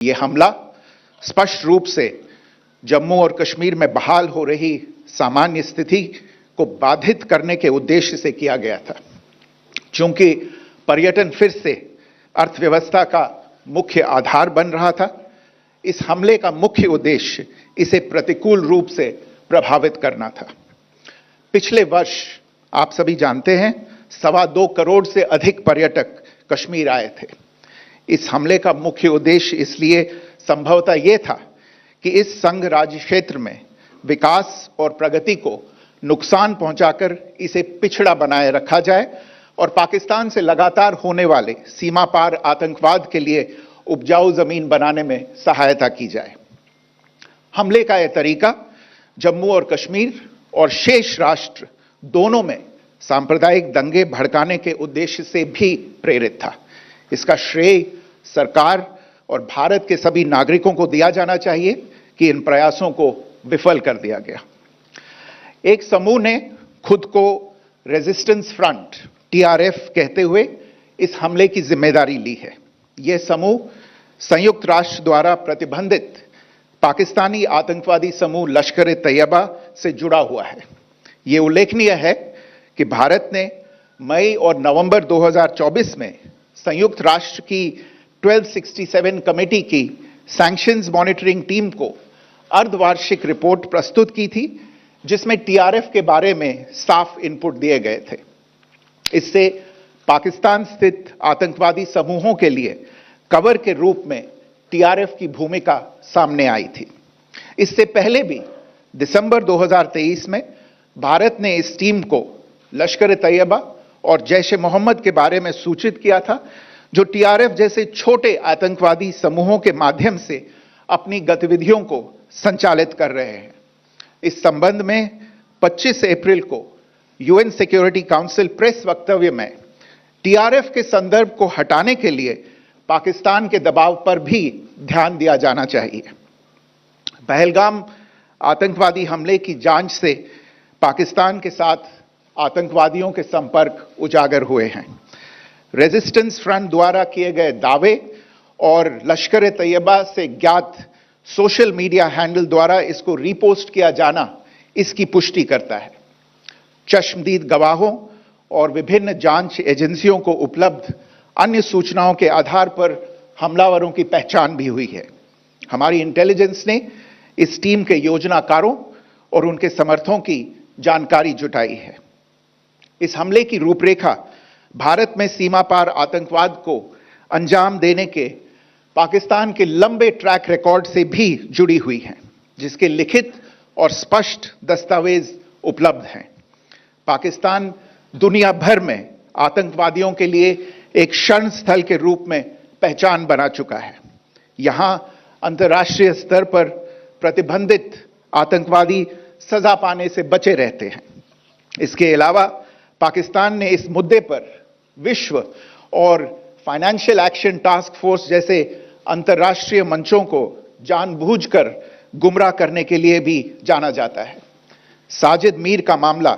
ये हमला स्पष्ट रूप से जम्मू और कश्मीर में बहाल हो रही सामान्य स्थिति को बाधित करने के उद्देश्य से किया गया था। चूंकि पर्यटन फिर से अर्थव्यवस्था का मुख्य आधार बन रहा था, इस हमले का मुख्य उद्देश्य इसे प्रतिकूल रूप से प्रभावित करना था। पिछले वर्ष आप सभी जानते हैं 2.25 करोड़ से अधिक पर्यटक कश्मीर आए थे। इस हमले का मुख्य उद्देश्य इसलिए संभवतः यह था कि इस संघ राज्य क्षेत्र में विकास और प्रगति को नुकसान पहुंचाकर इसे पिछड़ा बनाए रखा जाए और पाकिस्तान से लगातार होने वाले सीमा पार आतंकवाद के लिए उपजाऊ जमीन बनाने में सहायता की जाए। हमले का यह तरीका जम्मू और कश्मीर और शेष राष्ट्र दोनों में सांप्रदायिक दंगे भड़काने के उद्देश्य से भी प्रेरित था। इसका श्रेय सरकार और भारत के सभी नागरिकों को दिया जाना चाहिए कि इन प्रयासों को विफल कर दिया गया। एक समूह ने खुद को रेजिस्टेंस फ्रंट टीआरएफ कहते हुए इस हमले की जिम्मेदारी ली है। यह समूह संयुक्त राष्ट्र द्वारा प्रतिबंधित पाकिस्तानी आतंकवादी समूह लश्कर-ए-तैयबा से जुड़ा हुआ है। यह उल्लेखनीय है कि भारत ने मई और नवंबर 2024 में संयुक्त राष्ट्र की 1267 कमेटी की सैंक्शंस मॉनिटरिंग टीम को अर्धवार्षिक रिपोर्ट प्रस्तुत की थी, जिसमें टीआरएफ के बारे में साफ इनपुट दिए गए थे। इससे पाकिस्तान स्थित आतंकवादी समूहों के लिए कवर के रूप में टीआरएफ की भूमिका सामने आई थी। इससे पहले भी दिसंबर 2023 में भारत ने इस टीम को लश्कर-ए-तैयबा और जैश-ए-मोहम्मद के बारे में सूचित किया था, जो टीआरएफ जैसे छोटे आतंकवादी समूहों के माध्यम से अपनी गतिविधियों को संचालित कर रहे हैं। इस संबंध में 25 अप्रैल को यूएन सिक्योरिटी काउंसिल प्रेस वक्तव्य में टीआरएफ के संदर्भ को हटाने के लिए पाकिस्तान के दबाव पर भी ध्यान दिया जाना चाहिए। पहलगाम आतंकवादी हमले की जांच से पाकिस्तान के साथ आतंकवादियों के संपर्क उजागर हुए हैं। रेजिस्टेंस फ्रंट द्वारा किए गए दावे और लश्कर-ए-तैयबा से ज्ञात सोशल मीडिया हैंडल द्वारा इसको रीपोस्ट किया जाना इसकी पुष्टि करता है। चश्मदीद गवाहों और विभिन्न जांच एजेंसियों को उपलब्ध अन्य सूचनाओं के आधार पर हमलावरों की पहचान भी हुई है। हमारी इंटेलिजेंस ने इस टीम के योजनाकारों और उनके समर्थकों की जानकारी जुटाई है। इस हमले की रूपरेखा भारत में सीमा पार आतंकवाद को अंजाम देने के पाकिस्तान के लंबे ट्रैक रिकॉर्ड से भी जुड़ी हुई है, जिसके लिखित और स्पष्ट दस्तावेज उपलब्ध हैं। पाकिस्तान दुनिया भर में आतंकवादियों के लिए एक शरण स्थल के रूप में पहचान बना चुका है। यहां अंतर्राष्ट्रीय स्तर पर प्रतिबंधित आतंकवादी सजा पाने से बचे रहते हैं। इसके अलावा पाकिस्तान ने इस मुद्दे पर विश्व और फाइनेंशियल एक्शन टास्क फोर्स जैसे अंतर्राष्ट्रीय मंचों को जानबूझकर गुमराह करने के लिए भी जाना जाता है। साजिद मीर का मामला,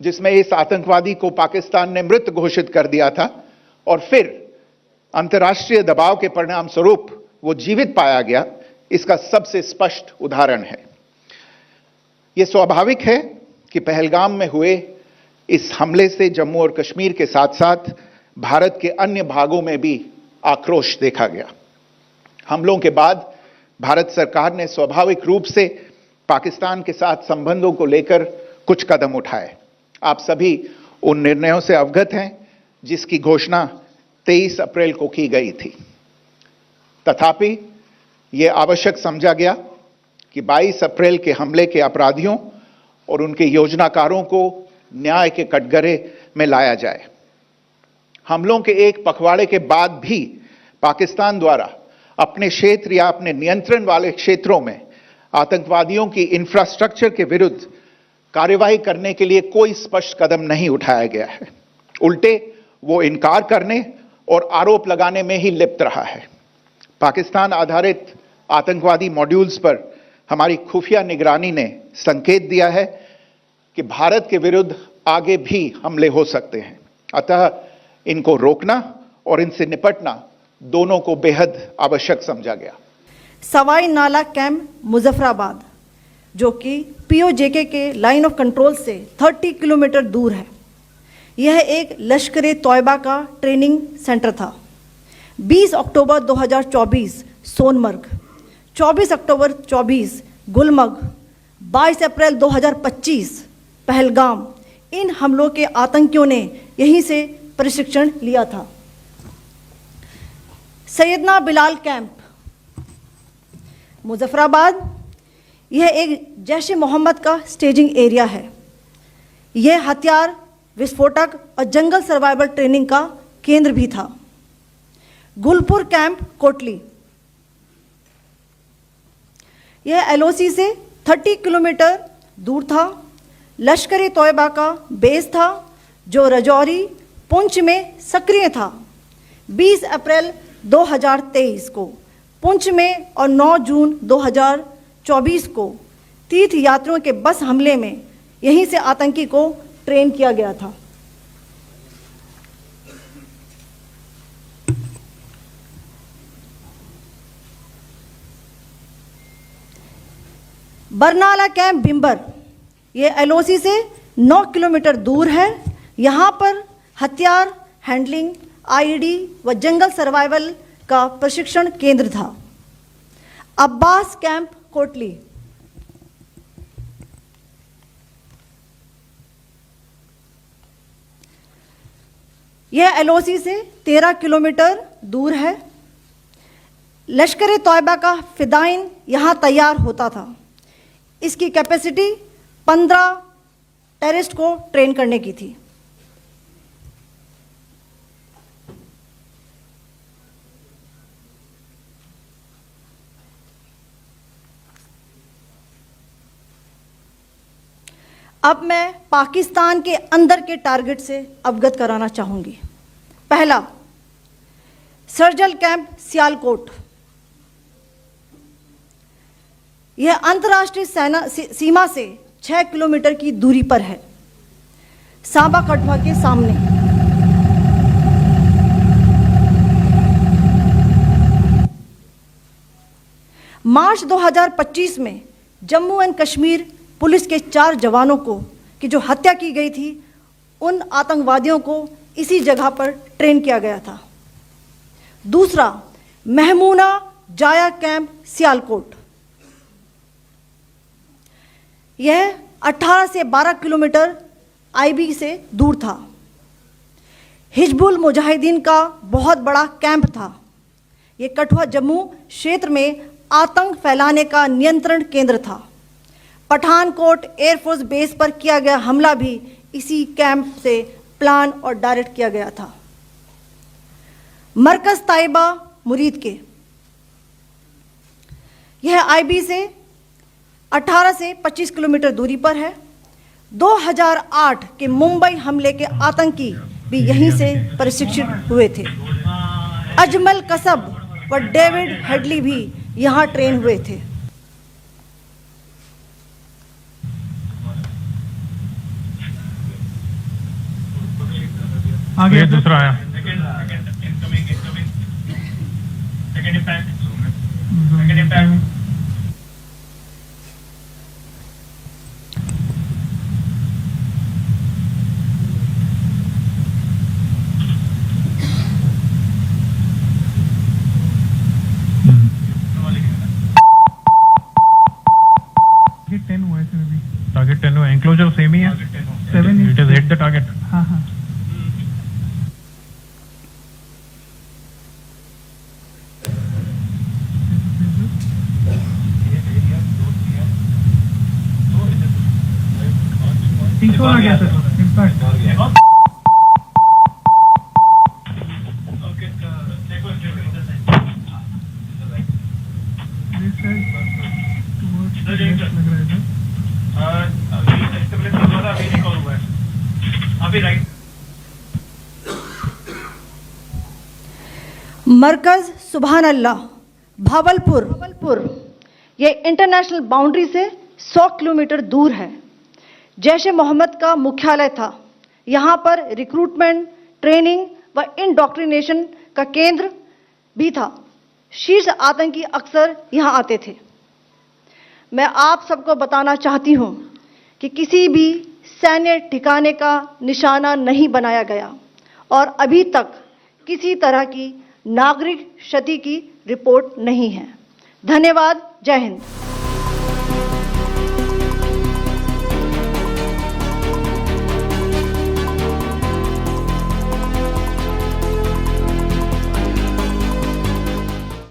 जिसमें इस आतंकवादी को पाकिस्तान ने मृत घोषित कर दिया था और फिर अंतर्राष्ट्रीय दबाव के परिणाम स्वरूप वो जीवित पाया गया, इसका सबसे स्पष्ट उदाहरण है। यह स्वाभाविक है कि पहलगाम में हुए इस हमले से जम्मू और कश्मीर के साथ साथ भारत के अन्य भागों में भी आक्रोश देखा गया। हमलों के बाद भारत सरकार ने स्वाभाविक रूप से पाकिस्तान के साथ संबंधों को लेकर कुछ कदम उठाए। आप सभी उन निर्णयों से अवगत हैं जिसकी घोषणा 23 अप्रैल को की गई थी। तथापि यह आवश्यक समझा गया कि 22 अप्रैल के हमले के अपराधियों और उनके योजनाकारों को न्याय के कटघरे में लाया जाए। हमलों के एक पखवाड़े के बाद भी पाकिस्तान द्वारा अपने क्षेत्र या अपने नियंत्रण वाले क्षेत्रों में आतंकवादियों की इंफ्रास्ट्रक्चर के विरुद्ध कार्यवाही करने के लिए कोई स्पष्ट कदम नहीं उठाया गया है। उल्टे वो इनकार करने और आरोप लगाने में ही लिप्त रहा है। पाकिस्तान आधारित आतंकवादी मॉड्यूल्स पर हमारी खुफिया निगरानी ने संकेत दिया है कि भारत के विरुद्ध आगे भी हमले हो सकते हैं। अतः इनको रोकना और इनसे निपटना दोनों को बेहद आवश्यक समझा गया। सवाई नाला कैंप मुजफ्फराबाद, जो कि पीओजेके के लाइन ऑफ कंट्रोल से 30 किलोमीटर दूर है, यह एक लश्कर-ए-तौयबा का ट्रेनिंग सेंटर था। 20 अक्टूबर 2024 सोनमर्ग, 24 अक्टूबर 24 गुलमर्ग, 22 अप्रैल 2025 पहलगाम, इन हमलों के आतंकियों ने यहीं से प्रशिक्षण लिया था। सैयदना बिलाल कैंप मुजफ्फराबाद, यह एक जैश-ए मोहम्मद का स्टेजिंग एरिया है। यह हथियार, विस्फोटक और जंगल सर्वाइवल ट्रेनिंग का केंद्र भी था। गुलपुर कैंप कोटली, यह एलओसी से 30 किलोमीटर दूर था। लश्कर-ए-तौयबा का बेस था जो रजौरी, पुंछ में सक्रिय था। 20 अप्रैल 2023 को पुंछ में और 9 जून 2024 को तीर्थ यात्रियों के बस हमले में यहीं से आतंकी को ट्रेन किया गया था। बरनाला कैंप बिंबर, यह एलओसी से 9 किलोमीटर दूर है। यहाँ पर हथियार हैंडलिंग, आईडी व जंगल सर्वाइवल का प्रशिक्षण केंद्र था। अब्बास कैंप कोटली, यह एलओसी से 13 किलोमीटर दूर है। लश्कर-ए-तौयबा का फिदाइन यहाँ तैयार होता था। इसकी कैपेसिटी 15 टेररिस्ट को ट्रेन करने की थी। अब मैं पाकिस्तान के अंदर के टारगेट से अवगत कराना चाहूंगी। पहला, सर्जल कैंप सियालकोट, यह अंतर्राष्ट्रीय सीमा से 6 किलोमीटर की दूरी पर है, सांबा कठुआ के सामने। मार्च 2025 में जम्मू एंड कश्मीर पुलिस के 4 जवानों को की जो हत्या की गई थी, उन आतंकवादियों को इसी जगह पर ट्रेन किया गया था। दूसरा, महमूना जाया कैंप सियालकोट, यह 18 से 12 किलोमीटर आईबी से दूर था। हिजबुल मुजाहिदीन का बहुत बड़ा कैंप था। यह कठुआ जम्मू क्षेत्र में आतंक फैलाने का नियंत्रण केंद्र था। पठानकोट एयरफोर्स बेस पर किया गया हमला भी इसी कैंप से प्लान और डायरेक्ट किया गया था। मरकज ताइबा मुरीद के, यह आईबी से 18 से 25 किलोमीटर दूरी पर है। 2008 के मुंबई हमले के आतंकी भी यहीं से प्रशिक्षित हुए थे। अजमल कसब व डेविड हेडली भी यहां ट्रेन हुए थे। आगे दूसरा आया। टारगेट 10 हुआ, एंक्लोजर सेम ही है। 7 it is hit the target. हाँ हाँ। आ गया सर, इम्पैक्ट आ गया। मरकज सुभान अल्लाह भावलपुर, यह इंटरनेशनल बाउंड्री से 100 किलोमीटर दूर है। जैश ए मोहम्मद का मुख्यालय था। यहाँ पर रिक्रूटमेंट, ट्रेनिंग व इंडोक्ट्रिनेशन का केंद्र भी था। शीर्ष आतंकी अक्सर यहां आते थे। मैं आप सबको बताना चाहती हूं कि किसी भी सैन्य ठिकाने का निशाना नहीं बनाया गया और अभी तक किसी तरह की नागरिक क्षति की रिपोर्ट नहीं है। धन्यवाद। जय हिंद।